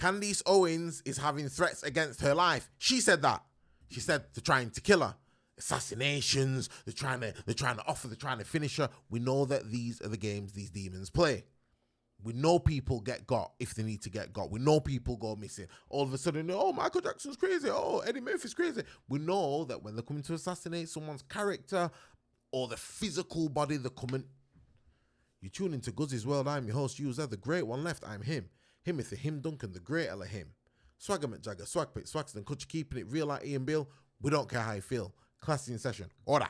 Candace Owens is having threats against her life. She said that. She said they're trying to kill her. Assassinations, they're trying to finish her. We know that these are the games these demons play. We know people get got if they need to get got. We know people go missing. All of a sudden, oh, Michael Jackson's crazy. Oh, Eddie Murphy's crazy. We know that when they're coming to assassinate someone's character or the physical body, they're coming. You tune into Guzzi's World. I'm your host, User, the great one left. I'm him. Himothy, him Duncan, the great Elohim. Swagger McJagger, Swagpit, Swagston, Kutcher, keeping it real like Ian Bill. We don't care how you feel. Classy in session. Order.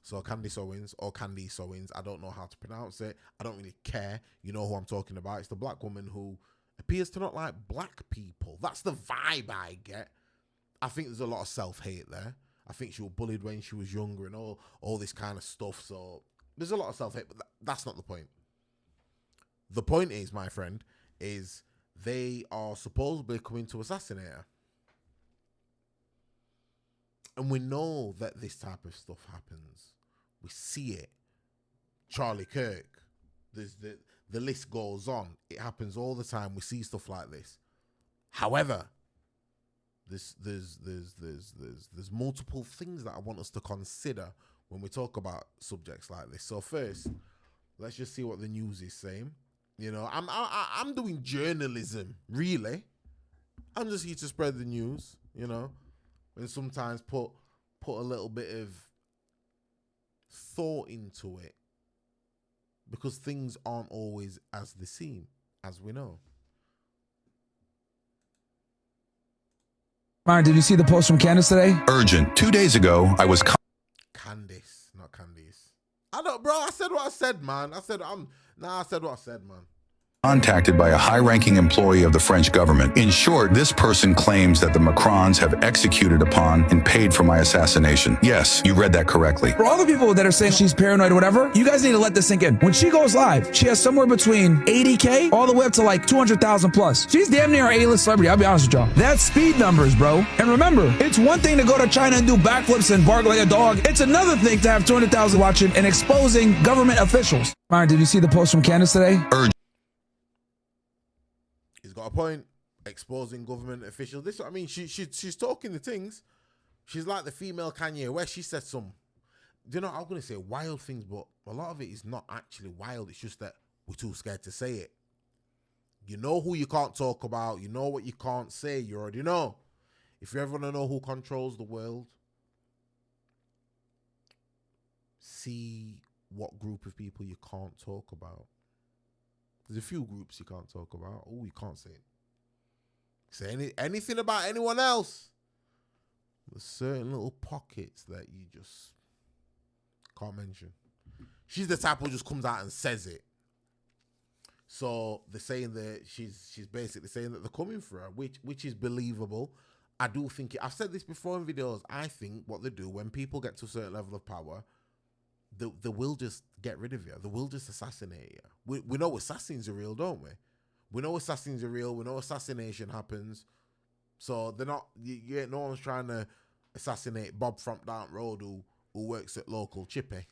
So Candace Owens, or Candace Owens, I don't know how to pronounce it. I don't really care. You know who I'm talking about. It's the black woman who appears to not like black people. That's the vibe I get. I think there's a lot of self-hate there. I think she was bullied when she was younger and all this kind of stuff. So there's a lot of self-hate, but that's not the point. The point is, my friend, is they are supposedly coming to assassinate her. And we know that this type of stuff happens. We see it. Charlie Kirk. There's the list goes on. It happens all the time. We see stuff like this. However, there's multiple things that I want us to consider when we talk about subjects like this. So first, let's just see what the news is saying. You know, I'm doing journalism, really. I'm just here to spread the news, you know, and sometimes put a little bit of thought into it, because things aren't always as they seem, as we know. Myron, did you see the post from Candace today? Urgent. 2 days ago, I was... Candace, not Candice. I don't, bro, I said what I said, man. I said what I said, man. Contacted by a high-ranking employee of the French government. In short, this person claims that the Macrons have executed upon and paid for my assassination. Yes, you read that correctly. For all the people that are saying she's paranoid or whatever, you guys need to let this sink in. When she goes live, she has somewhere between 80K all the way up to like 200,000 plus. She's damn near an A-list celebrity, I'll be honest with y'all. That's speed numbers, bro. And remember, it's one thing to go to China and do backflips and bark like a dog. It's another thing to have 200,000 watching and exposing government officials. Myron, did you see the post from Candace today? He's got a point. Exposing government officials. This, I mean, she's talking the things. She's like the female Kanye West. She said some, you know, I'm going to say wild things, but a lot of it is not actually wild. It's just that we're too scared to say it. You know who you can't talk about. You know what you can't say. You already know. If you ever want to know who controls the world, see what group of people you can't talk about. There's a few groups you can't talk about. Oh, you can't say it. Say anything about anyone else. There's certain little pockets that you just can't mention. She's the type who just comes out and says it. So they're saying that she's basically saying that they're coming for her, which is believable. I do think I've said this before in videos. I think what they do when people get to a certain level of power, they will just get rid of you. They will just assassinate you. We know assassins are real, don't we? We know assassins are real. We know assassination happens. So they're not, no one's trying to assassinate Bob from down road who works at local chippy,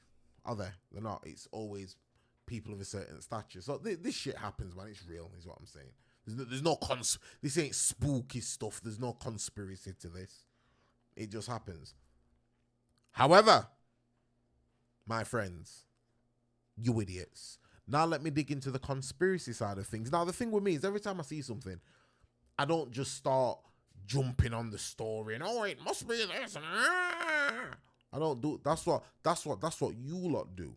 are they? They're not. It's always people of a certain stature. So this shit happens, man. It's real, is what I'm saying. There's no this ain't spooky stuff. There's no conspiracy to this. It just happens. However, my friends, you idiots. Now let me dig into the conspiracy side of things. Now the thing with me is every time I see something, I don't just start jumping on the story and it must be this. I don't do. That's what you lot do.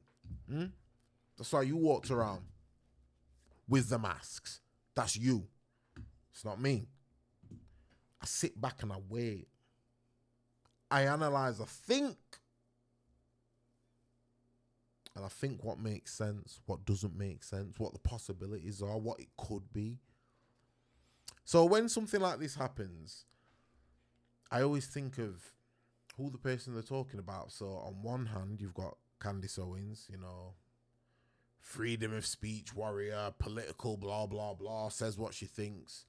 That's why you walked around with the masks. That's you. It's not me. I sit back and I wait. I analyze. I think. And I think what makes sense, what doesn't make sense, what the possibilities are, what it could be. So when something like this happens, I always think of who the person they're talking about. So on one hand, you've got Candace Owens, you know, freedom of speech warrior, political blah, blah, blah, says what she thinks.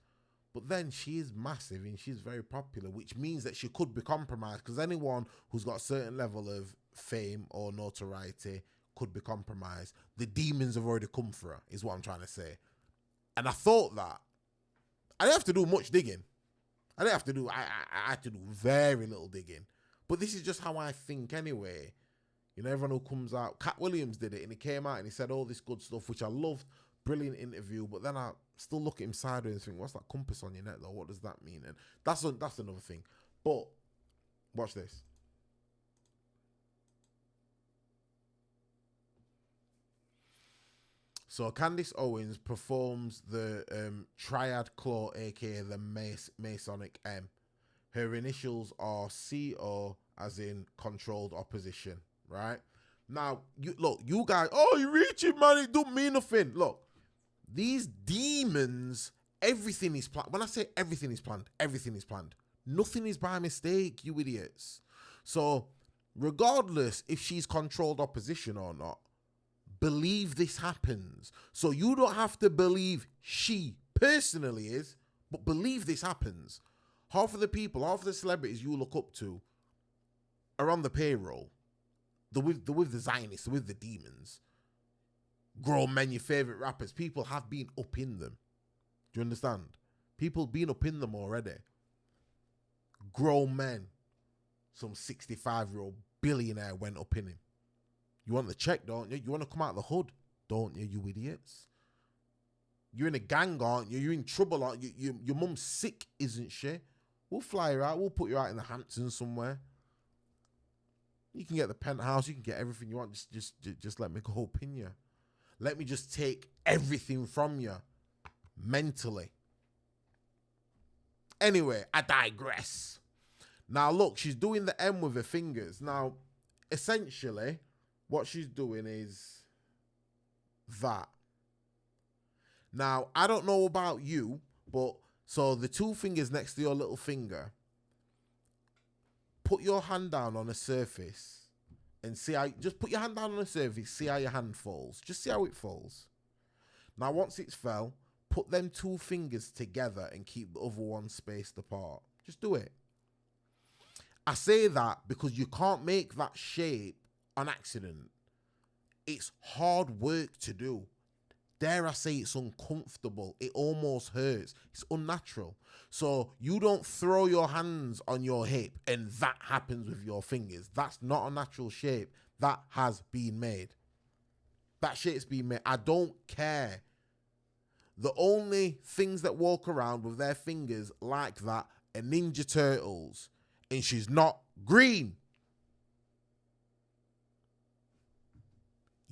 But then she is massive and she's very popular, which means that she could be compromised, because anyone who's got a certain level of fame or notoriety could be compromised. The demons have already come for her, is what I'm trying to say. And I thought that. I didn't have to do much digging. I had to do very little digging. But this is just how I think anyway. You know, everyone who comes out, Cat Williams did it, and he came out and he said all this good stuff, which I loved. Brilliant interview, but then I still look at him sideways and think, what's that compass on your neck though? What does that mean? And that's another thing. But watch this. So Candace Owens performs the Triad Claw, aka the Masonic M. Her initials are CO, as in controlled opposition, right? Now, you guys, oh, you're reaching, man, it don't mean nothing. Look, these demons, everything is planned. When I say everything is planned, everything is planned. Nothing is by mistake, you idiots. So, regardless if she's controlled opposition or not, believe this happens. So you don't have to believe she personally is, but believe this happens. Half of the people, half of the celebrities you look up to are on the payroll. They're with the Zionists, they're with the demons. Grown men, your favourite rappers, people have been up in them. Do you understand? People been up in them already. Grown men. Some 65-year-old billionaire went up in him. You want the check, don't you? You want to come out of the hood, don't you, you idiots? You're in a gang, aren't you? You're in trouble, aren't you? Your mum's sick, isn't she? We'll fly her out. We'll put you out in the Hamptons somewhere. You can get the penthouse. You can get everything you want. Just let me go up in you. Let me just take everything from you mentally. Anyway, I digress. Now, look, she's doing the M with her fingers. Now, essentially, what she's doing is that. Now, I don't know about you, but so the two fingers next to your little finger, put your hand down on a surface and see how, just put your hand down on a surface, see how your hand falls. Just see how it falls. Now, once it's fell, put them two fingers together and keep the other one spaced apart. Just do it. I say that because you can't make that shape on accident. It's hard work to do. Dare I say it's uncomfortable. It almost hurts. It's unnatural. So you don't throw your hands on your hip and that happens with your fingers. That's not a natural shape. That has been made. That shape's been made. I don't care. The only things that walk around with their fingers like that are Ninja Turtles. And she's not green.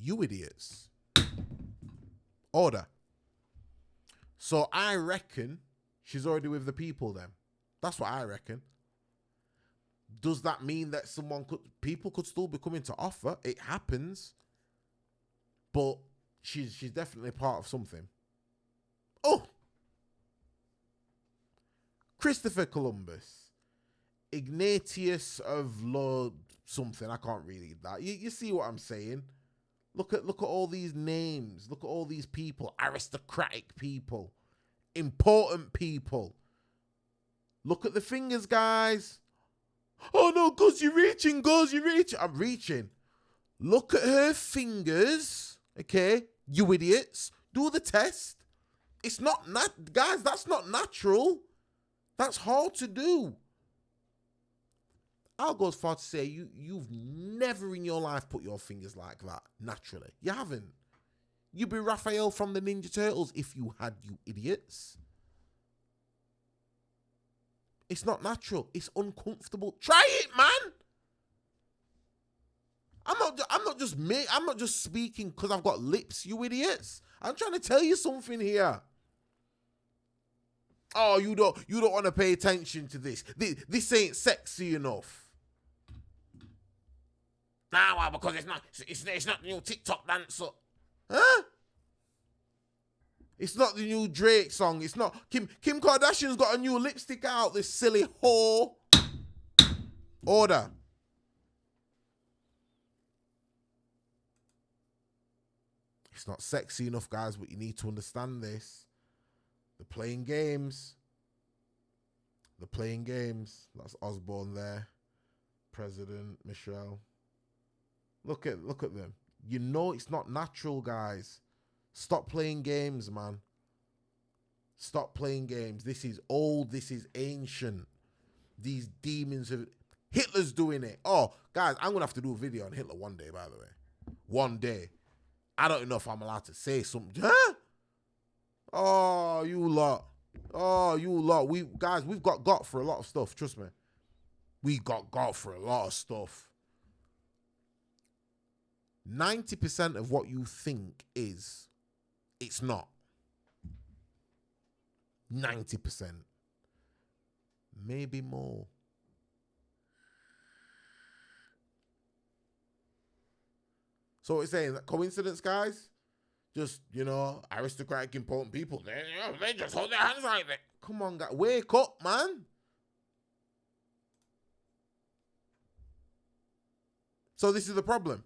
You idiots. Order. So I reckon she's already with the people then. That's what I reckon. Does that mean that people could still be coming to offer? It happens. But she's definitely part of something. Oh! Christopher Columbus. Ignatius of Lord something. I can't read that. You see what I'm saying? Look at all these names. Look at all these people. Aristocratic people. Important people. Look at the fingers, guys. Oh no, Guz, you're reaching, Guz, you're reaching. I'm reaching. Look at her fingers. Okay, you idiots. Do the test. It's not guys, that's not natural. That's hard to do. I'll go as far to say you've never in your life put your fingers like that, naturally. You haven't. You'd be Raphael from the Ninja Turtles if you had, you idiots. It's not natural. It's uncomfortable. Try it, man. I'm not just speaking because I've got lips, you idiots. I'm trying to tell you something here. Oh, you don't want to pay attention to this. This ain't sexy enough. Nah, because it's not the new TikTok dancer. Huh? It's not the new Drake song. It's not Kim Kardashian's got a new lipstick out, this silly whore. Order. It's not sexy enough, guys, but you need to understand this. They're playing games. They're playing games. That's Osborne there. President Michelle. Look at them. You know it's not natural, guys. Stop playing games, man. Stop playing games. This is old. This is ancient. These demons have... Hitler's doing it. Oh, guys, I'm going to have to do a video on Hitler one day, by the way. One day. I don't know if I'm allowed to say something. Huh? Oh, you lot. Oh, you lot. We've got for a lot of stuff. Trust me. We got for a lot of stuff. 90% of what you think is, it's not. 90%. Maybe more. So what you're saying, that coincidence, guys? Just, you know, aristocratic, important people. They just hold their hands like that. Come on, guys. Wake up, man. So this is the problem.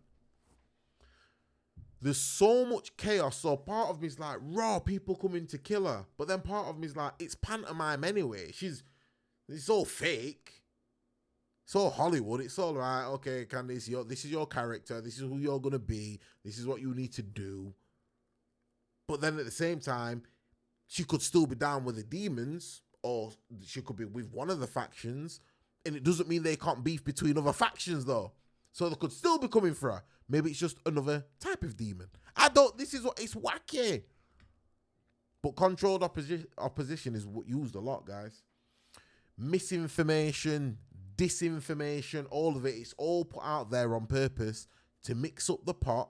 There's so much chaos. So part of me is like, raw, people coming to kill her. But then part of me is like, it's pantomime anyway. It's all fake. It's all Hollywood. It's all right. Okay, Candace, this is your character. This is who you're going to be. This is what you need to do. But then at the same time, she could still be down with the demons, or she could be with one of the factions. And it doesn't mean they can't beef between other factions, though. So they could still be coming for her. Maybe it's just another type of demon. This is what, it's wacky. But controlled opposition is used a lot, guys. Misinformation, disinformation, all of it. It's all put out there on purpose to mix up the pot.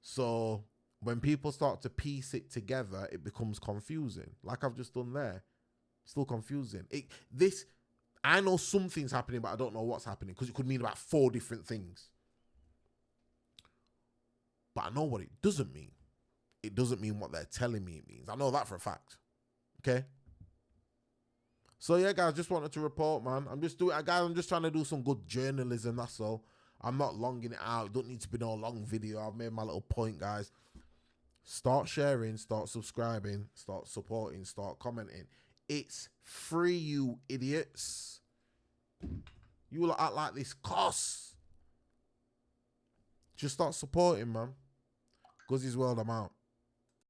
So when people start to piece it together, it becomes confusing. Like I've just done there. Still confusing. I know something's happening, but I don't know what's happening because it could mean about 4 different things. But I know what it doesn't mean. It doesn't mean what they're telling me it means. I know that for a fact. Okay? So yeah, guys, just wanted to report, man. I'm just trying to do some good journalism, that's all. I'm not longing it out. It don't need to be no long video. I've made my little point, guys. Start sharing, start subscribing, start supporting, start commenting. It's free, you idiots. You will act like this costs. Just start supporting, man. Guzzi's World, I'm out.